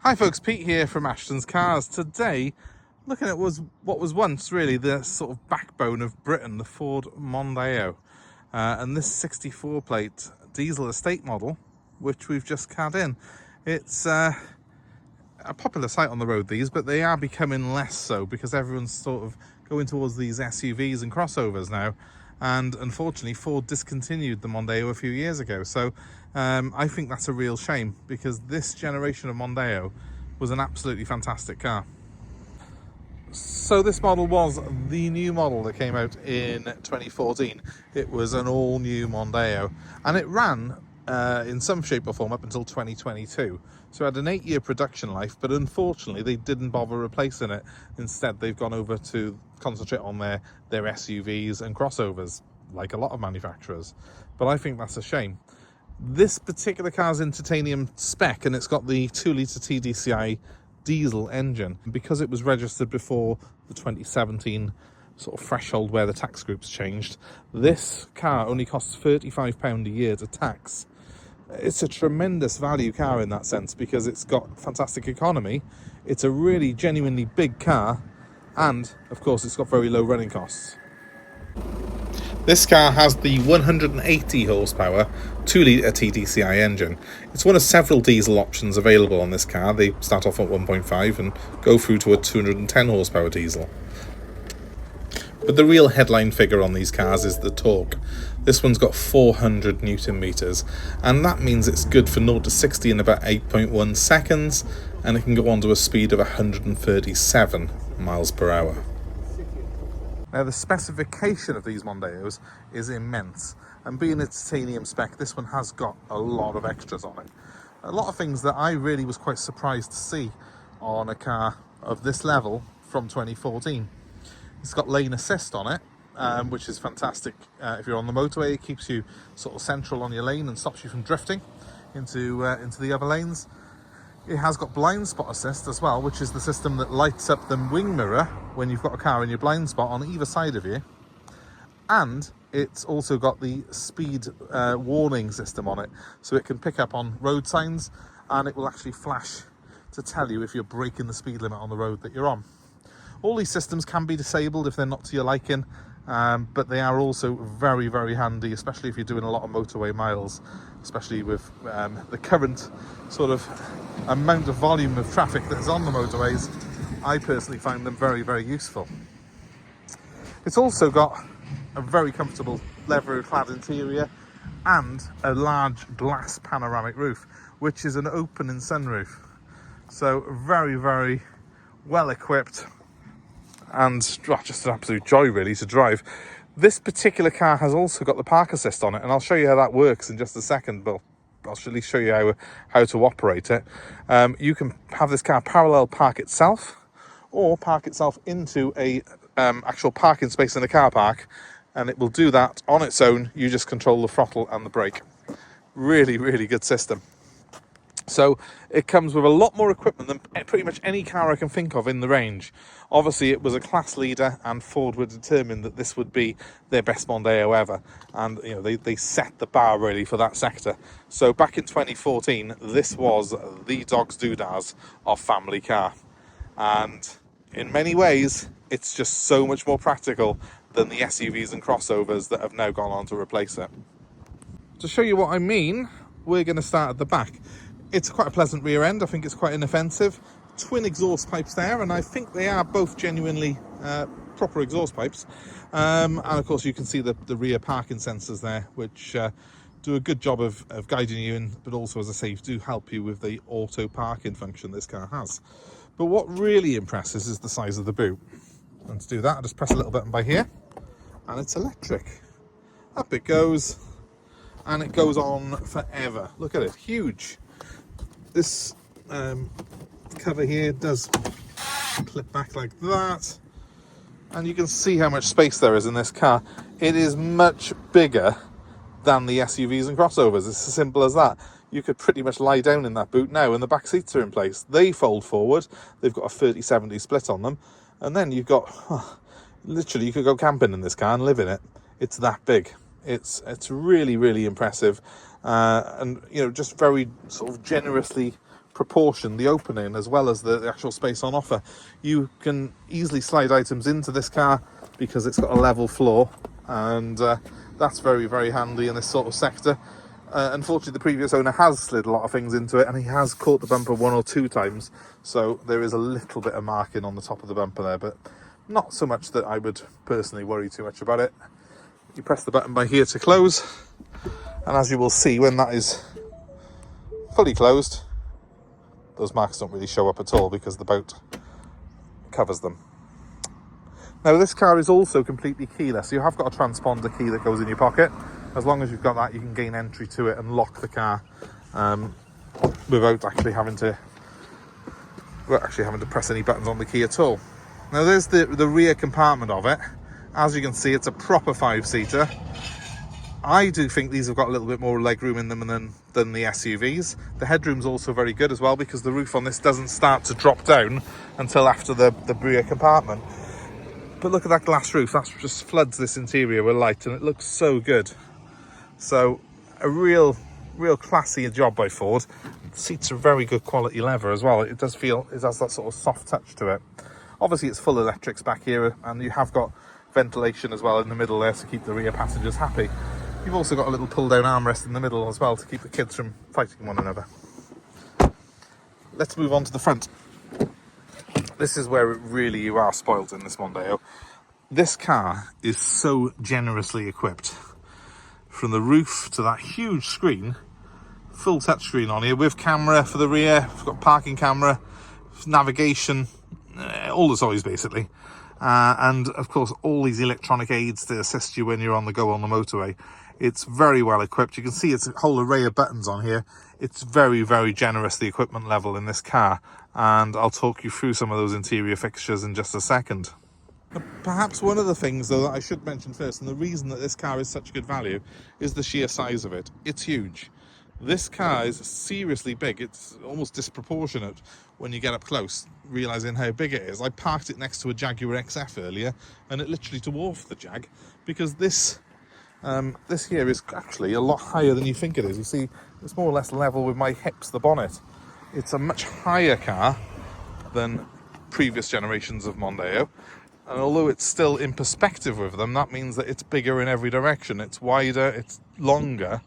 Hi folks, Pete here from Ashton's Cars. Today, looking at what was once really the sort of backbone of Britain, the Ford Mondeo. And this 64 plate diesel estate model, which we've just cut in. It's a popular sight on the road, these, but they are becoming less so because everyone's sort of going towards these SUVs and crossovers now. And unfortunately, Ford discontinued the Mondeo a few years ago. So I think that's a real shame because this generation of Mondeo was an absolutely fantastic car. So this model was the new model that came out in 2014. It was an all-new Mondeo, and it ran in some shape or form up until 2022. So it had an 8-year production life, but unfortunately they didn't bother replacing it. Instead, they've gone over to concentrate on their SUVs and crossovers, like a lot of manufacturers. But I think that's a shame. This particular car's in titanium spec, and it's got the 2-litre TDCI diesel engine. Because it was registered before the 2017 sort of threshold where the tax groups changed, this car only costs £35 a year to tax. It's a tremendous value car in that sense because it's got fantastic economy, it's a really genuinely big car, and of course it's got very low running costs. This car has the 180 horsepower 2-litre TDCI engine. It's one of several diesel options available on this car. They start off at 1.5 and go through to a 210 horsepower diesel. But the real headline figure on these cars is the torque. This one's got 400 Newton meters, and that means it's good for 0 to 60 in about 8.1 seconds, and it can go on to a speed of 137 miles per hour. Now, the specification of these Mondeos is immense, and being a titanium spec, this one has got a lot of extras on it. A lot of things that I really was quite surprised to see on a car of this level from 2014. It's got lane assist on it, which is fantastic. If you're on the motorway, it keeps you sort of central on your lane and stops you from drifting into the other lanes. It has got blind spot assist as well, which is the system that lights up the wing mirror when you've got a car in your blind spot on either side of you. And it's also got the speed warning system on it, so it can pick up on road signs and it will actually flash to tell you if you're breaking the speed limit on the road that you're on. All these systems can be disabled if they're not to your liking, but they are also very, very handy, especially if you're doing a lot of motorway miles, especially with the current sort of amount of volume of traffic that's on the motorways. I personally find them very, very useful. It's also got a very comfortable leather-clad interior and a large glass panoramic roof, which is an opening sunroof. So very, very well equipped, and just an absolute joy really to drive. This particular car has also got the park assist on it, and I'll show you how that works in just a second, but I'll at least show you how to operate it. You can have this car parallel park itself, or park itself into a actual parking space in a car park, and it will do that on its own. You just control the throttle and the brake. Really, really good system. So it comes with a lot more equipment than pretty much any car I can think of in the range. Obviously, it was a class leader, and Ford were determined that this would be their best Mondeo ever. And you know, they set the bar really for that sector. So back in 2014, this was the dog's doodads of family car. And in many ways, it's just so much more practical than the SUVs and crossovers that have now gone on to replace it. To show you what I mean, we're going to start at the back. It's quite a pleasant rear end. I think it's quite inoffensive. Twin exhaust pipes there, and I think they are both genuinely proper exhaust pipes. And of course you can see the rear parking sensors there, which do a good job of guiding you in, but also, as I say, do help you with the auto parking function this car has. But what really impresses is the size of the boot. And to do that, I just press a little button by here, and it's electric. Up it goes, and it goes on forever. Look at it, huge. This cover here does clip back like that, and you can see how much space there is in this car. It is much bigger than the SUVs and crossovers. It's as simple as that. You could pretty much lie down in that boot now, and the back seats are in place. They fold forward. They've got a 30-70 split on them, and then you've got literally, you could go camping in this car and live in it. It's that big. It's really, really impressive, and you know, just very sort of generously proportion, the opening, as well as the actual space on offer. You can easily slide items into this car because it's got a level floor, and that's very, very handy in this sort of sector. Unfortunately, the previous owner has slid a lot of things into it, and he has caught the bumper 1 or 2 times, so there is a little bit of marking on the top of the bumper there, but not so much that I would personally worry too much about it. You press the button by here to close, and as you will see, when that is fully closed, those marks don't really show up at all because the boat covers them. Now, this car is also completely keyless. You have got a transponder key that goes in your pocket. As long as you've got that, you can gain entry to it and lock the car without actually having to press any buttons on the key at all. Now, there's the rear compartment of it. As you can see, it's a proper 5-seater. I do think these have got a little bit more leg room in them than the SUVs. The headroom's also very good as well, because the roof on this doesn't start to drop down until after the rear compartment. But look at that glass roof. That just floods this interior with light, and it looks so good. So a real classy job by Ford. The seats are very good quality leather as well. It does feel, it has that sort of soft touch to it. Obviously it's full electrics back here, and you have got ventilation as well in the middle there to keep the rear passengers happy. You've also got a little pull down armrest in the middle as well to keep the kids from fighting one another. Let's move on to the front. This is where really you are spoiled in this Mondeo. This car is so generously equipped. From the roof to that huge screen, full touchscreen on here with camera for the rear. We've got parking camera, navigation, all the toys basically. And of course, all these electronic aids to assist you when you're on the go on the motorway. It's very well equipped. You can see it's a whole array of buttons on here. It's very, very generous, the equipment level in this car. And I'll talk you through some of those interior fixtures in just a second. Perhaps one of the things, though, that I should mention first, and the reason that this car is such good value, is the sheer size of it. It's huge. This car is seriously big. It's almost disproportionate when you get up close, realising how big it is. I parked it next to a Jaguar XF earlier, and it literally dwarfed the Jag, because this here is actually a lot higher than you think it is. You see, it's more or less level with my hips, the bonnet. It's a much higher car than previous generations of Mondeo. And although it's still in perspective with them, that means that it's bigger in every direction. It's wider, it's longer,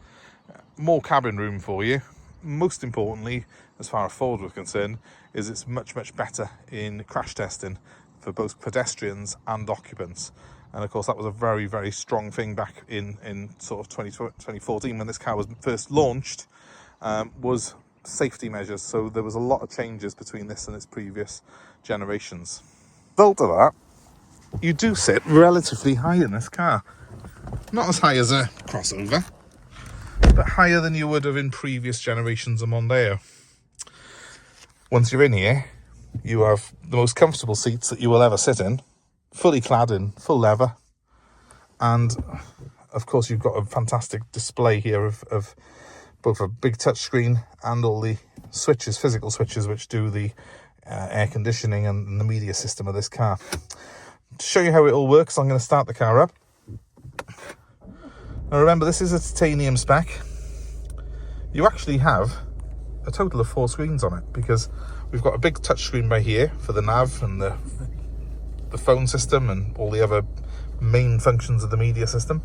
more cabin room for you. Most importantly, as far as Ford was concerned, is it's much, much better in crash testing for both pedestrians and occupants. And of course, that was a very, very strong thing back in sort of 2014 when this car was first launched, was safety measures. So there was a lot of changes between this and its previous generations. Result of that, you do sit relatively high in this car. Not as high as a crossover, but higher than you would have in previous generations of Mondeo. Once you're in here, you have the most comfortable seats that you will ever sit in, fully clad in full leather, and of course you've got a fantastic display here of both a big touchscreen and all the switches, physical switches, which do the air conditioning and the media system of this car. To show you how it all works, I'm going to start the car up. Now remember, this is a titanium spec. You actually have a total of 4 screens on it, because we've got a big touch screen right here for the nav and the phone system and all the other main functions of the media system.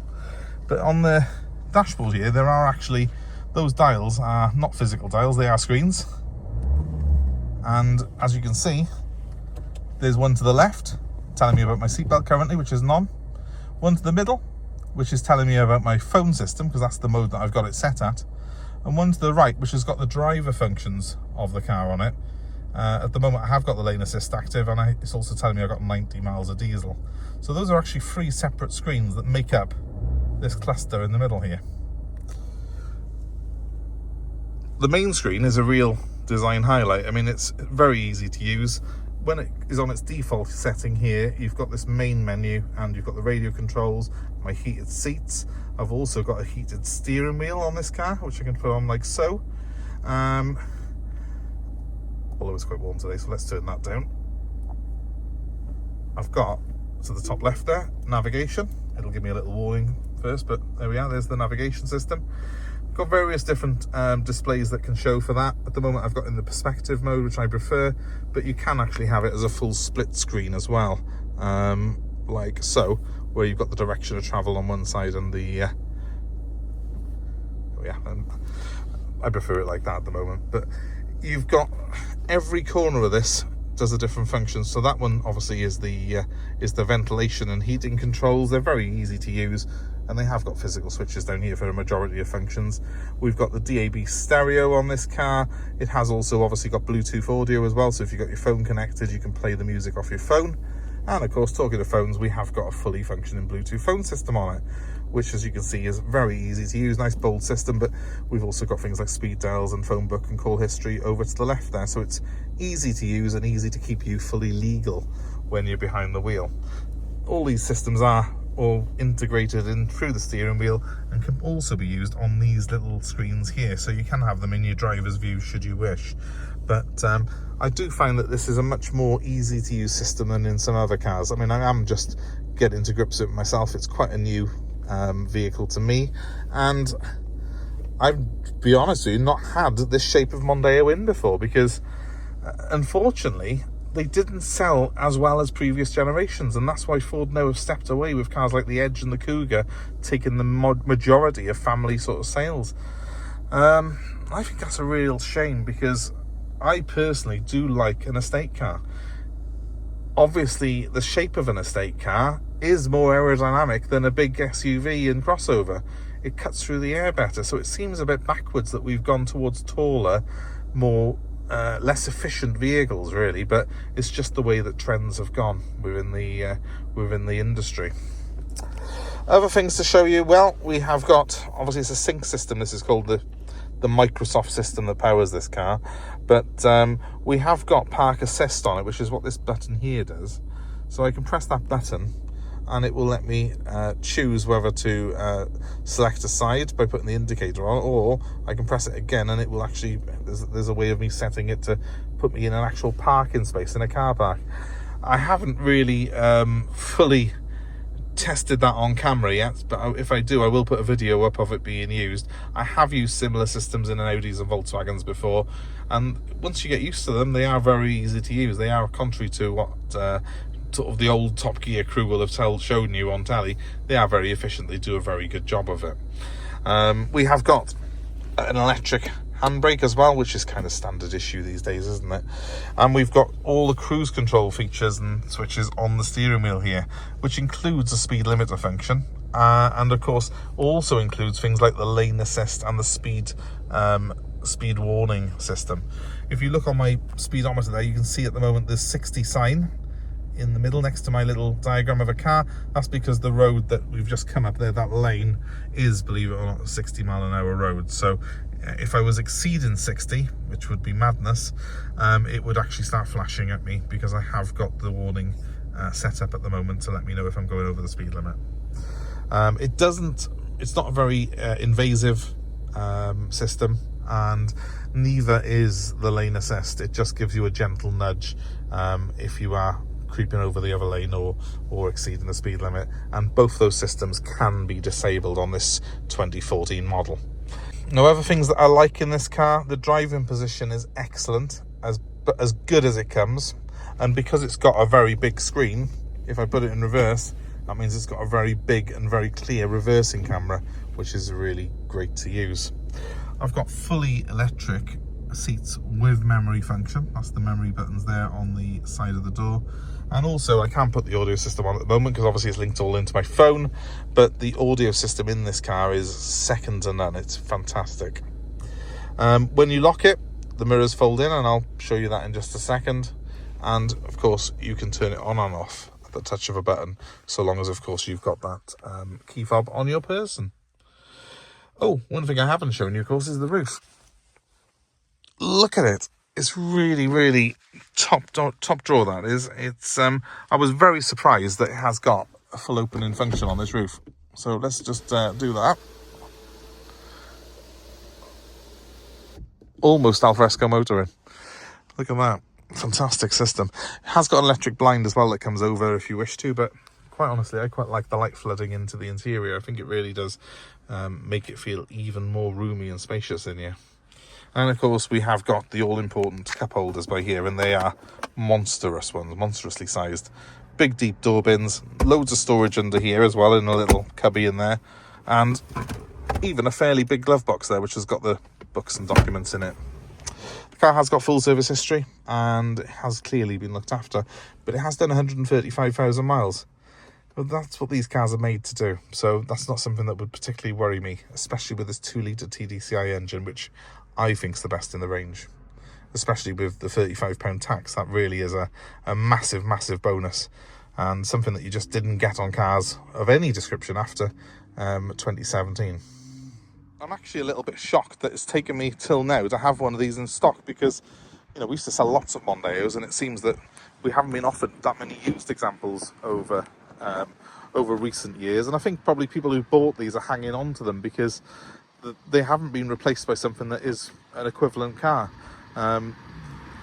But on the dashboard here, there are actually, those dials are not physical dials, they are screens. And as you can see, there's one to the left telling me about my seatbelt currently, which is on. One to the middle, which is telling me about my phone system, because that's the mode that I've got it set at. And one to the right, which has got the driver functions of the car on it. At the moment I have got the lane assist active, and it's also telling me I've got 90 miles of diesel. So those are actually 3 separate screens that make up this cluster in the middle here. The main screen is a real design highlight. I mean, it's very easy to use. When it is on its default setting here, you've got this main menu and you've got the radio controls, my heated seats. I've also got a heated steering wheel on this car, which I can put on like so. Although it's quite warm today, so let's turn that down. I've got, to the top left there, navigation. It'll give me a little warning first, but there we are, there's the navigation system. Got various different displays that can show for that. At the moment I've got in the perspective mode, which I prefer, but you can actually have it as a full split screen as well, like so, where you've got the direction of travel on one side and the I prefer it like that at the moment. But you've got every corner of this does a different function. So that one obviously is the ventilation and heating controls. They're very easy to use, and they have got physical switches down here for a majority of functions. We've got the DAB stereo on this car. It has also obviously got Bluetooth audio as well, so if you've got your phone connected, you can play the music off your phone. And of course, talking to phones, we have got a fully functioning Bluetooth phone system on it, which, as you can see, is very easy to use. Nice bold system, but we've also got things like speed dials and phone book and call history over to the left there, so it's easy to use and easy to keep you fully legal when you're behind the wheel. All these systems are all integrated in through the steering wheel and can also be used on these little screens here, so you can have them in your driver's view should you wish. But I do find that this is a much more easy to use system than in some other cars. I mean, I am just getting to grips with it myself. It's quite a new vehicle to me, and I've, be honest with you, not had this shape of Mondeo in before, because unfortunately they didn't sell as well as previous generations, and that's why Ford now have stepped away with cars like the Edge and the Cougar taking the majority of family sort of sales. I think that's a real shame, because I personally do like an estate car. Obviously the shape of an estate car is more aerodynamic than a big SUV and crossover. It cuts through the air better, so it seems a bit backwards that we've gone towards taller, more less efficient vehicles, really. But it's just the way that trends have gone within the industry. Other things to show you, well, we have got, obviously it's a sync system. This is called the Microsoft system that powers this car, but we have got park assist on it, which is what this button here does. So I can press that button and it will let me choose whether to select a side by putting the indicator on, or I can press it again and it will actually, there's a way of me setting it to put me in an actual parking space in a car park. I haven't really fully tested that on camera yet, but if I do, I will put a video up of it being used. I have used similar systems in Audis and Volkswagens before, and once you get used to them, they are very easy to use. They are, contrary to what sort of the old Top Gear crew will have shown you on telly, they are very efficient. They do a very good job of it. We have got an electric handbrake as well, which is kind of standard issue these days, isn't it? And we've got all the cruise control features and switches on the steering wheel here, which includes a speed limiter function, and of course also includes things like the lane assist and the speed warning system. If you look on my speedometer there, you can see at the moment there's 60 sign in the middle next to my little diagram of a car. That's because the road that we've just come up there, that lane, is, believe it or not, a 60-mile-an-hour road. So if I was exceeding 60, which would be madness, it would actually start flashing at me, because I have got the warning set up at the moment to let me know if I'm going over the speed limit. It's not a very invasive system, and neither is the lane assist. It just gives you a gentle nudge if you are creeping over the other lane or exceeding the speed limit, and both those systems can be disabled on this 2014 model. Now, other things that I like in this car, the driving position is excellent, as good as it comes, and because it's got a very big screen, if I put it in reverse, that means it's got a very big and very clear reversing camera, which is really great to use. I've got fully electric seats with memory function. That's the memory buttons there on the side of the door. And also I can't put the audio system on at the moment because obviously it's linked all into my phone, but the audio system in this car is second to none. It's fantastic. When you lock it, the mirrors fold in, and I'll show you that in just a second. And of course you can turn it on and off at the touch of a button, so long as of course you've got that key fob on your person. Oh, one thing I haven't shown you, of course, is the roof. Look at it. It's really, really top drawer, that is. It's I was very surprised that it has got a full opening function on this roof. So let's just do that. Almost alfresco motoring. Look at that. Fantastic system. It has got an electric blind as well that comes over if you wish to, but quite honestly, I quite like the light flooding into the interior. I think it really does make it feel even more roomy and spacious in here. And of course we have got the all-important cup holders by here, and they are monstrous ones, monstrously sized. Big deep door bins, loads of storage under here as well, in a little cubby in there, and even a fairly big glove box there which has got the books and documents in it. The car has got full service history and it has clearly been looked after, but it has done 135,000 miles. But that's what these cars are made to do, so that's not something that would particularly worry me, especially with this 2-litre TDCI engine, which I think's the best in the range. Especially with the £35 tax, that really is a massive, massive bonus, and something that you just didn't get on cars of any description after 2017. I'm actually a little bit shocked that it's taken me till now to have one of these in stock, because we used to sell lots of Mondeos, and it seems that we haven't been offered that many used examples over recent years, and I think probably people who bought these are hanging on to them because they haven't been replaced by something that is an equivalent car.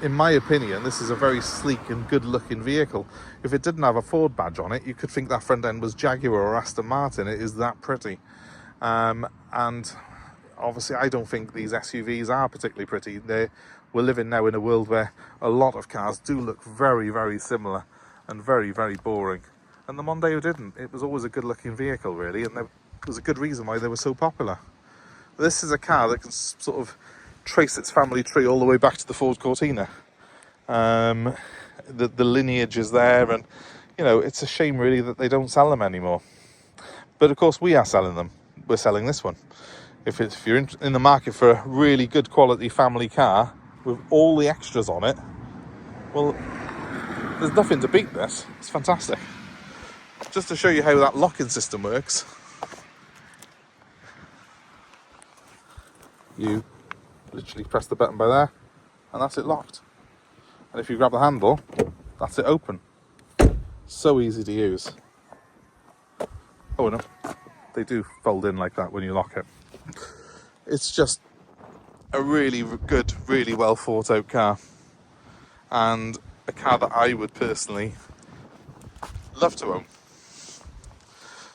In my opinion, this is a very sleek and good looking vehicle. If it didn't have a Ford badge on it, you could think that front end was Jaguar or Aston Martin. It is that pretty. And obviously I don't think these SUVs are particularly pretty. We're living now in a world where a lot of cars do look very, very similar and very, very boring. And the Mondeo didn't. It was always a good looking vehicle, really, and there was a good reason why they were so popular. This is a car that can sort of trace its family tree all the way back to the Ford Cortina. The lineage is there, and it's a shame really that they don't sell them anymore. But of course we are selling them. We're selling this one. If you're in the market for a really good quality family car with all the extras on it, well, there's nothing to beat this. It's fantastic. Just to show you how that locking system works, you literally press the button by there and that's it locked, and if you grab the handle, that's it open. So easy to use. Oh no, they do fold in like that when you lock it. It's just a really good, really well thought out car, and a car that I would personally love to own.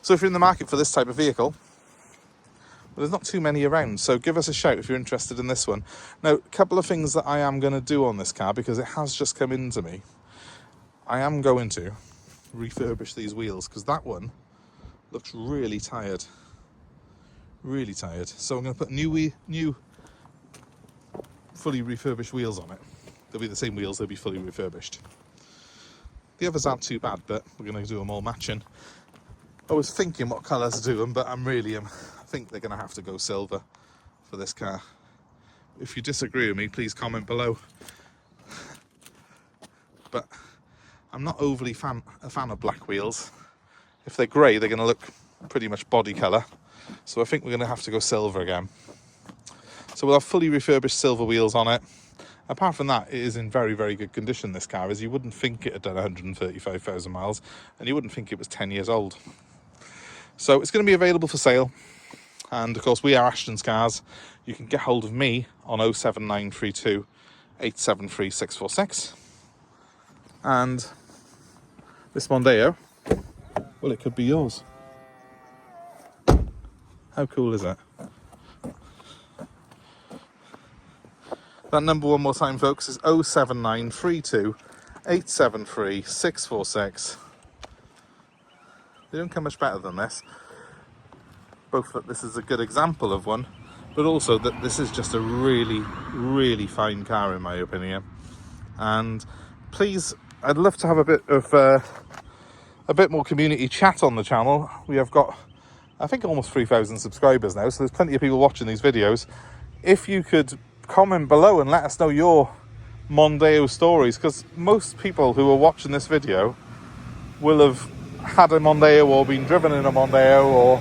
So if you're in the market for this type of vehicle, well, there's not too many around, so give us a shout if you're interested in this one. Now, a couple of things that I am going to do on this car, because it has just come into me. I am going to refurbish these wheels, because that one looks really tired. Really tired. So I'm going to put new fully refurbished wheels on it. They'll be the same wheels, they'll be fully refurbished. The others aren't too bad, but we're going to do them all matching. I was thinking what colours to do them, but I think they're going to have to go silver for this car. If you disagree with me, please comment below. But I'm not overly a fan of black wheels. If they're grey, they're going to look pretty much body colour. So I think we're going to have to go silver again. So we'll have fully refurbished silver wheels on it. Apart from that, it is in very, very good condition, this car, as you wouldn't think it had done 135,000 miles, and you wouldn't think it was 10 years old. So it's going to be available for sale, and of course we are Ashton's Cars. You can get hold of me on 07932 873 646. And this Mondeo, well, it could be yours. How cool is that? That number one more time, folks, is 07932 873 646. They don't come much better than this. Both that this is a good example of one, but also that this is just a really, really fine car in my opinion. And please, I'd love to have a bit more community chat on the channel. We have got, I think, almost 3,000 subscribers now, so there's plenty of people watching these videos. If you could comment below and let us know your Mondeo stories, because most people who are watching this video will have had a Mondeo or been driven in a Mondeo or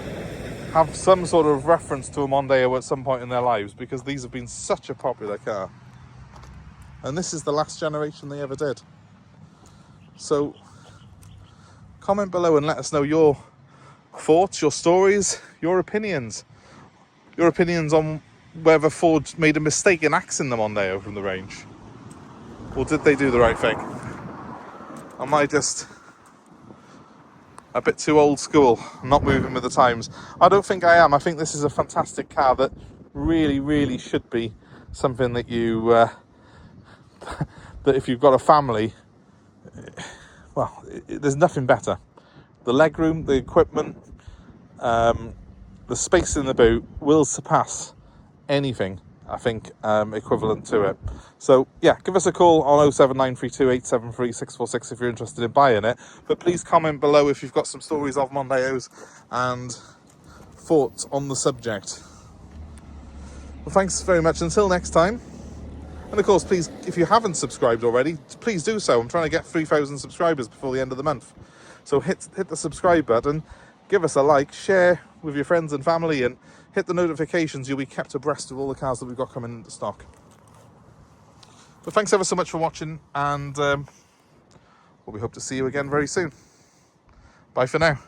have some sort of reference to a Mondeo at some point in their lives, because these have been such a popular car, and this is the last generation they ever did. So comment below and let us know your thoughts, your stories, your opinions on whether Ford made a mistake in axing the Mondeo from the range, or did they do the right thing? Am I just a bit too old school, not moving with the times. I don't think I am. I think this is a fantastic car that really should be something that you that if you've got a family, well, there's nothing better. The legroom, the equipment, the space in the boot will surpass anything, I think, equivalent to it. So yeah, give us a call on 07932 873 646 if you're interested in buying it. But please comment below if you've got some stories of Mondeos and thoughts on the subject. Well, thanks very much. Until next time. And of course, please, if you haven't subscribed already, please do so. I'm trying to get 3,000 subscribers before the end of the month. So hit the subscribe button, give us a like, share with your friends and family, and hit the notifications. You'll be kept abreast of all the cars that we've got coming into stock. But thanks ever so much for watching, and we hope to see you again very soon. Bye for now.